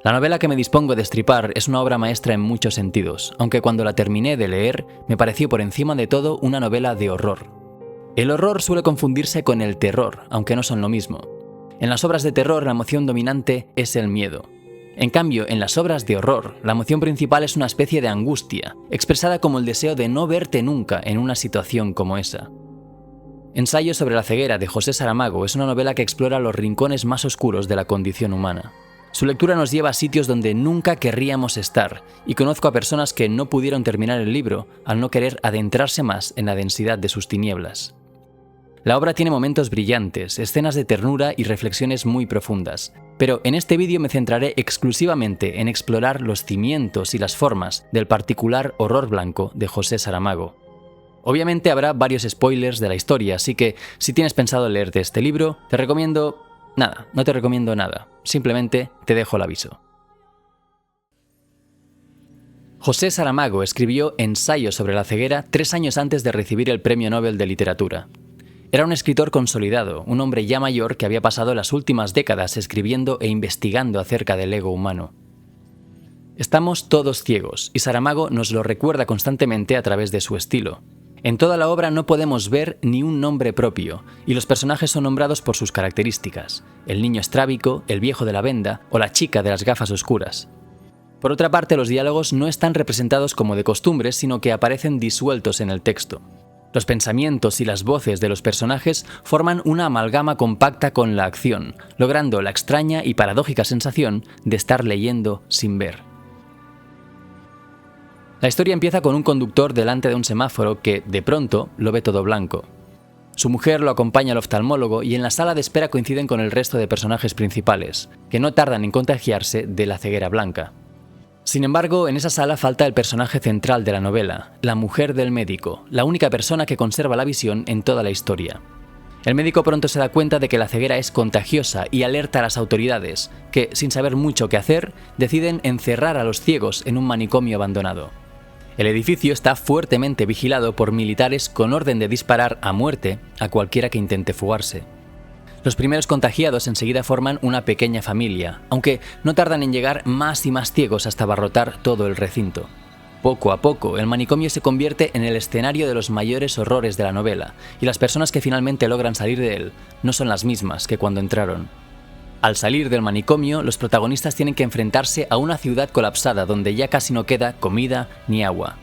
La novela que me dispongo a destripar es una obra maestra en muchos sentidos, aunque cuando la terminé de leer me pareció por encima de todo una novela de horror. El horror suele confundirse con el terror, aunque no son lo mismo. En las obras de terror la emoción dominante es el miedo. En cambio, en las obras de horror, la emoción principal es una especie de angustia, expresada como el deseo de no verte nunca en una situación como esa. Ensayo sobre la ceguera de José Saramago es una novela que explora los rincones más oscuros de la condición humana. Su lectura nos lleva a sitios donde nunca querríamos estar, y conozco a personas que no pudieron terminar el libro al no querer adentrarse más en la densidad de sus tinieblas. La obra tiene momentos brillantes, escenas de ternura y reflexiones muy profundas, pero en este vídeo me centraré exclusivamente en explorar los cimientos y las formas del particular horror blanco de José Saramago. Obviamente habrá varios spoilers de la historia, así que si tienes pensado leerte este libro, te recomiendo... Nada, no te recomiendo nada, simplemente te dejo el aviso. José Saramago escribió Ensayo sobre la ceguera 3 años antes de recibir el Premio Nobel de Literatura. Era un escritor consolidado, un hombre ya mayor que había pasado las últimas décadas escribiendo e investigando acerca del ego humano. Estamos todos ciegos, y Saramago nos lo recuerda constantemente a través de su estilo. En toda la obra no podemos ver ni un nombre propio, y los personajes son nombrados por sus características: el niño estrábico, el viejo de la venda o la chica de las gafas oscuras. Por otra parte, los diálogos no están representados como de costumbre, sino que aparecen disueltos en el texto. Los pensamientos y las voces de los personajes forman una amalgama compacta con la acción, logrando la extraña y paradójica sensación de estar leyendo sin ver. La historia empieza con un conductor delante de un semáforo que, de pronto, lo ve todo blanco. Su mujer lo acompaña al oftalmólogo y en la sala de espera coinciden con el resto de personajes principales, que no tardan en contagiarse de la ceguera blanca. Sin embargo, en esa sala falta el personaje central de la novela, la mujer del médico, la única persona que conserva la visión en toda la historia. El médico pronto se da cuenta de que la ceguera es contagiosa y alerta a las autoridades, que, sin saber mucho qué hacer, deciden encerrar a los ciegos en un manicomio abandonado. El edificio está fuertemente vigilado por militares con orden de disparar a muerte a cualquiera que intente fugarse. Los primeros contagiados enseguida forman una pequeña familia, aunque no tardan en llegar más y más ciegos hasta abarrotar todo el recinto. Poco a poco, el manicomio se convierte en el escenario de los mayores horrores de la novela, y las personas que finalmente logran salir de él no son las mismas que cuando entraron. Al salir del manicomio, los protagonistas tienen que enfrentarse a una ciudad colapsada donde ya casi no queda comida ni agua.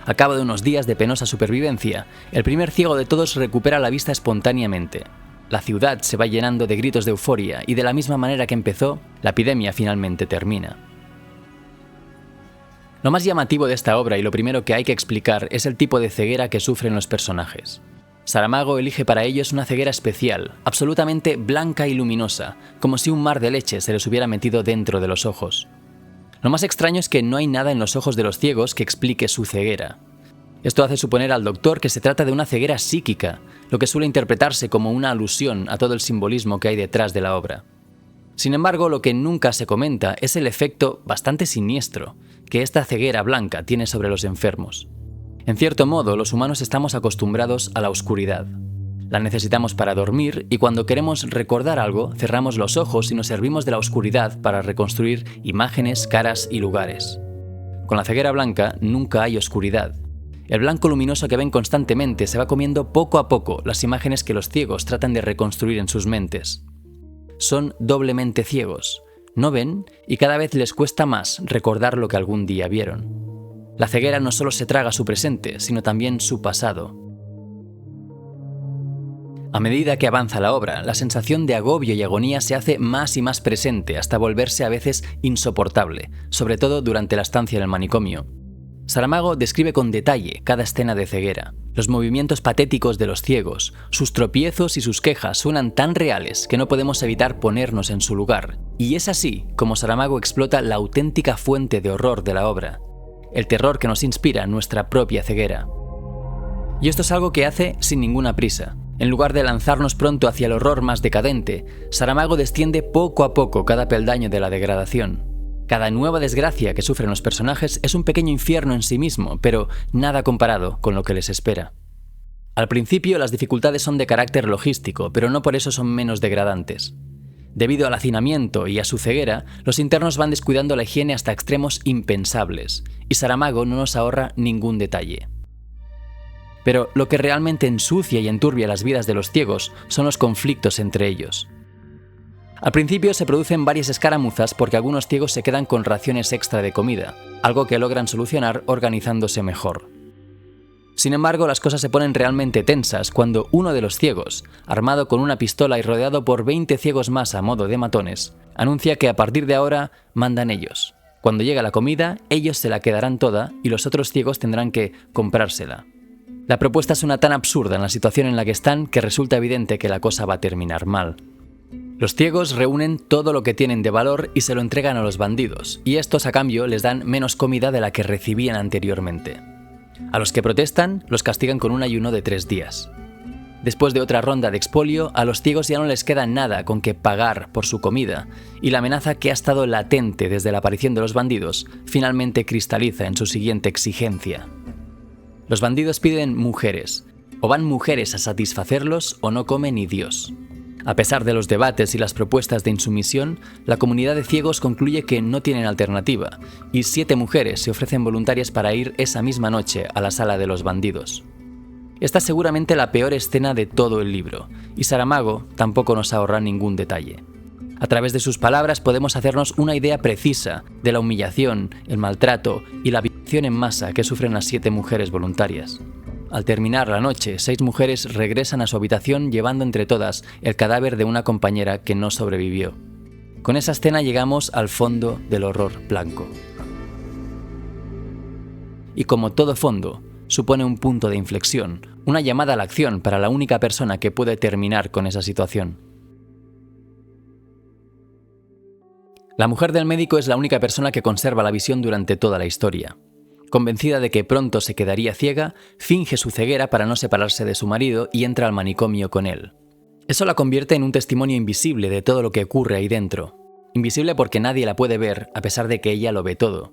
Al cabo de unos días de penosa supervivencia, el primer ciego de todos recupera la vista espontáneamente. La ciudad se va llenando de gritos de euforia y de la misma manera que empezó, la epidemia finalmente termina. Lo más llamativo de esta obra y lo primero que hay que explicar es el tipo de ceguera que sufren los personajes. Saramago elige para ellos una ceguera especial, absolutamente blanca y luminosa, como si un mar de leche se les hubiera metido dentro de los ojos. Lo más extraño es que no hay nada en los ojos de los ciegos que explique su ceguera. Esto hace suponer al doctor que se trata de una ceguera psíquica, lo que suele interpretarse como una alusión a todo el simbolismo que hay detrás de la obra. Sin embargo, lo que nunca se comenta es el efecto bastante siniestro que esta ceguera blanca tiene sobre los enfermos. En cierto modo, los humanos estamos acostumbrados a la oscuridad. La necesitamos para dormir y cuando queremos recordar algo, cerramos los ojos y nos servimos de la oscuridad para reconstruir imágenes, caras y lugares. Con la ceguera blanca nunca hay oscuridad. El blanco luminoso que ven constantemente se va comiendo poco a poco las imágenes que los ciegos tratan de reconstruir en sus mentes. Son doblemente ciegos, no ven y cada vez les cuesta más recordar lo que algún día vieron. La ceguera no solo se traga su presente, sino también su pasado. A medida que avanza la obra, la sensación de agobio y agonía se hace más y más presente hasta volverse a veces insoportable, sobre todo durante la estancia en el manicomio. Saramago describe con detalle cada escena de ceguera. Los movimientos patéticos de los ciegos, sus tropiezos y sus quejas suenan tan reales que no podemos evitar ponernos en su lugar. Y es así como Saramago explota la auténtica fuente de horror de la obra, el terror que nos inspira nuestra propia ceguera. Y esto es algo que hace sin ninguna prisa. En lugar de lanzarnos pronto hacia el horror más decadente, Saramago desciende poco a poco cada peldaño de la degradación. Cada nueva desgracia que sufren los personajes es un pequeño infierno en sí mismo, pero nada comparado con lo que les espera. Al principio las dificultades son de carácter logístico, pero no por eso son menos degradantes. Debido al hacinamiento y a su ceguera, los internos van descuidando la higiene hasta extremos impensables, y Saramago no nos ahorra ningún detalle. Pero lo que realmente ensucia y enturbia las vidas de los ciegos son los conflictos entre ellos. Al principio se producen varias escaramuzas porque algunos ciegos se quedan con raciones extra de comida, algo que logran solucionar organizándose mejor. Sin embargo, las cosas se ponen realmente tensas cuando uno de los ciegos, armado con una pistola y rodeado por 20 ciegos más a modo de matones, anuncia que a partir de ahora mandan ellos. Cuando llega la comida, ellos se la quedarán toda y los otros ciegos tendrán que comprársela. La propuesta suena tan absurda en la situación en la que están que resulta evidente que la cosa va a terminar mal. Los ciegos reúnen todo lo que tienen de valor y se lo entregan a los bandidos, y estos a cambio les dan menos comida de la que recibían anteriormente. A los que protestan, los castigan con un ayuno de 3 días. Después de otra ronda de expolio, a los ciegos ya no les queda nada con que pagar por su comida, y la amenaza que ha estado latente desde la aparición de los bandidos finalmente cristaliza en su siguiente exigencia. Los bandidos piden mujeres. O van mujeres a satisfacerlos o no come ni Dios. A pesar de los debates y las propuestas de insumisión, la comunidad de ciegos concluye que no tienen alternativa, y 7 mujeres se ofrecen voluntarias para ir esa misma noche a la sala de los bandidos. Esta es seguramente la peor escena de todo el libro, y Saramago tampoco nos ahorra ningún detalle. A través de sus palabras podemos hacernos una idea precisa de la humillación, el maltrato y la violación en masa que sufren las 7 mujeres voluntarias. Al terminar la noche, 6 mujeres regresan a su habitación llevando entre todas el cadáver de una compañera que no sobrevivió. Con esa escena llegamos al fondo del horror blanco. Y como todo fondo, supone un punto de inflexión, una llamada a la acción para la única persona que puede terminar con esa situación. La mujer del médico es la única persona que conserva la visión durante toda la historia. Convencida de que pronto se quedaría ciega, finge su ceguera para no separarse de su marido y entra al manicomio con él. Eso la convierte en un testimonio invisible de todo lo que ocurre ahí dentro. Invisible porque nadie la puede ver, a pesar de que ella lo ve todo.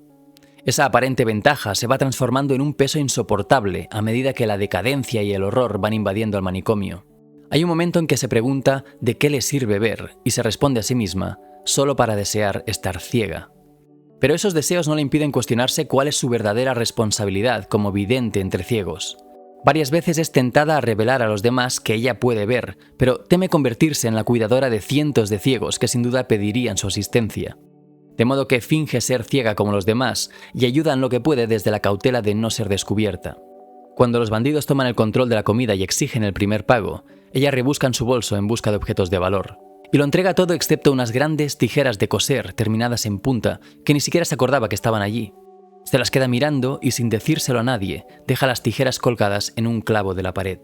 Esa aparente ventaja se va transformando en un peso insoportable a medida que la decadencia y el horror van invadiendo el manicomio. Hay un momento en que se pregunta de qué le sirve ver y se responde a sí misma, solo para desear estar ciega. Pero esos deseos no le impiden cuestionarse cuál es su verdadera responsabilidad como vidente entre ciegos. Varias veces es tentada a revelar a los demás que ella puede ver, pero teme convertirse en la cuidadora de cientos de ciegos que sin duda pedirían su asistencia. De modo que finge ser ciega como los demás y ayuda en lo que puede desde la cautela de no ser descubierta. Cuando los bandidos toman el control de la comida y exigen el primer pago, ella rebusca en su bolso en busca de objetos de valor. Y lo entrega todo excepto unas grandes tijeras de coser terminadas en punta que ni siquiera se acordaba que estaban allí. Se las queda mirando y sin decírselo a nadie, deja las tijeras colgadas en un clavo de la pared.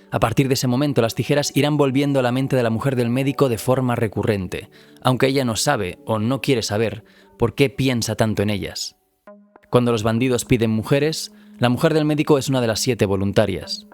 A partir de ese momento las tijeras irán volviendo a la mente de la mujer del médico de forma recurrente, aunque ella no sabe o no quiere saber por qué piensa tanto en ellas. Cuando los bandidos piden mujeres, la mujer del médico es una de las 7 voluntarias.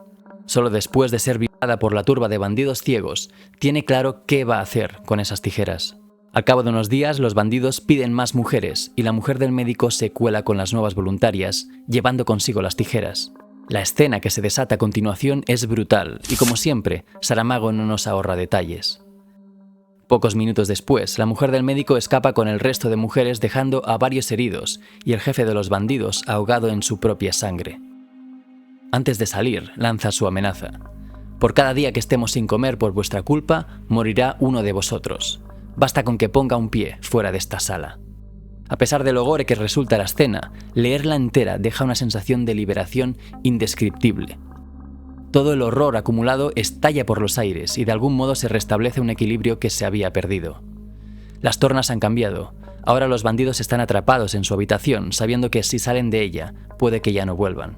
Solo después de ser violada por la turba de bandidos ciegos, tiene claro qué va a hacer con esas tijeras. Al cabo de unos días, los bandidos piden más mujeres y la mujer del médico se cuela con las nuevas voluntarias, llevando consigo las tijeras. La escena que se desata a continuación es brutal y, como siempre, Saramago no nos ahorra detalles. Pocos minutos después, la mujer del médico escapa con el resto de mujeres dejando a varios heridos y el jefe de los bandidos ahogado en su propia sangre. Antes de salir, lanza su amenaza. Por cada día que estemos sin comer por vuestra culpa, morirá uno de vosotros. Basta con que ponga un pie fuera de esta sala. A pesar de lo gore que resulta la escena, leerla entera deja una sensación de liberación indescriptible. Todo el horror acumulado estalla por los aires y de algún modo se restablece un equilibrio que se había perdido. Las tornas han cambiado. Ahora los bandidos están atrapados en su habitación, sabiendo que si salen de ella, puede que ya no vuelvan.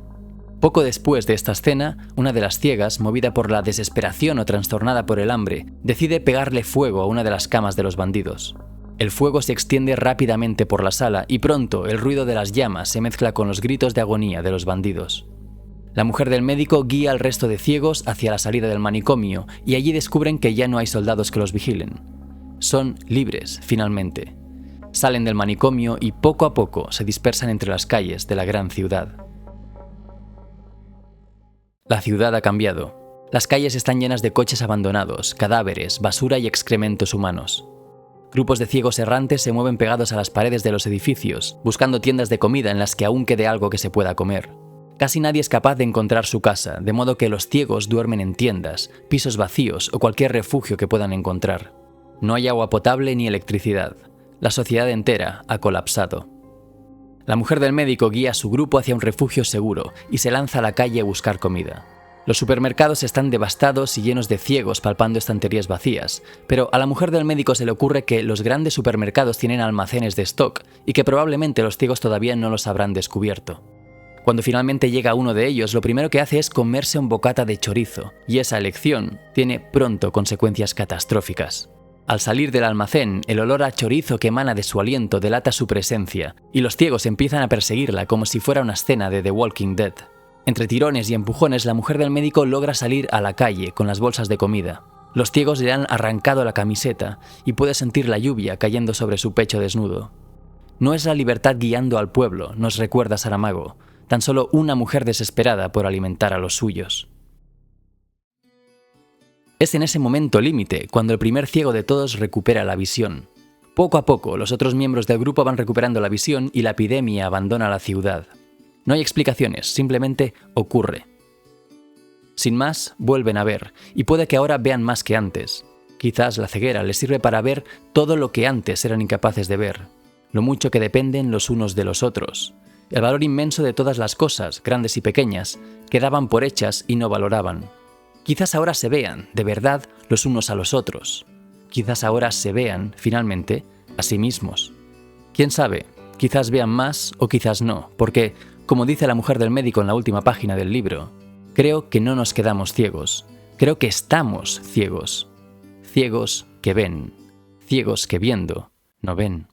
Poco después de esta escena, una de las ciegas, movida por la desesperación o trastornada por el hambre, decide pegarle fuego a una de las camas de los bandidos. El fuego se extiende rápidamente por la sala y pronto el ruido de las llamas se mezcla con los gritos de agonía de los bandidos. La mujer del médico guía al resto de ciegos hacia la salida del manicomio y allí descubren que ya no hay soldados que los vigilen. Son libres, finalmente. Salen del manicomio y poco a poco se dispersan entre las calles de la gran ciudad. La ciudad ha cambiado. Las calles están llenas de coches abandonados, cadáveres, basura y excrementos humanos. Grupos de ciegos errantes se mueven pegados a las paredes de los edificios, buscando tiendas de comida en las que aún quede algo que se pueda comer. Casi nadie es capaz de encontrar su casa, de modo que los ciegos duermen en tiendas, pisos vacíos o cualquier refugio que puedan encontrar. No hay agua potable ni electricidad. La sociedad entera ha colapsado. La mujer del médico guía a su grupo hacia un refugio seguro y se lanza a la calle a buscar comida. Los supermercados están devastados y llenos de ciegos palpando estanterías vacías, pero a la mujer del médico se le ocurre que los grandes supermercados tienen almacenes de stock y que probablemente los ciegos todavía no los habrán descubierto. Cuando finalmente llega a uno de ellos, lo primero que hace es comerse un bocata de chorizo, y esa elección tiene pronto consecuencias catastróficas. Al salir del almacén, el olor a chorizo que emana de su aliento delata su presencia, y los ciegos empiezan a perseguirla como si fuera una escena de The Walking Dead. Entre tirones y empujones, la mujer del médico logra salir a la calle con las bolsas de comida. Los ciegos le han arrancado la camiseta y puede sentir la lluvia cayendo sobre su pecho desnudo. No es la libertad guiando al pueblo, nos recuerda Saramago, tan solo una mujer desesperada por alimentar a los suyos. Es en ese momento límite cuando el primer ciego de todos recupera la visión. Poco a poco, los otros miembros del grupo van recuperando la visión y la epidemia abandona la ciudad. No hay explicaciones, simplemente ocurre. Sin más, vuelven a ver, y puede que ahora vean más que antes. Quizás la ceguera les sirve para ver todo lo que antes eran incapaces de ver, lo mucho que dependen los unos de los otros, el valor inmenso de todas las cosas, grandes y pequeñas, que daban por hechas y no valoraban. Quizás ahora se vean, de verdad, los unos a los otros. Quizás ahora se vean, finalmente, a sí mismos. ¿Quién sabe? Quizás vean más o quizás no, porque, como dice la mujer del médico en la última página del libro, creo que no nos quedamos ciegos, creo que estamos ciegos. Ciegos que ven, ciegos que viendo, no ven.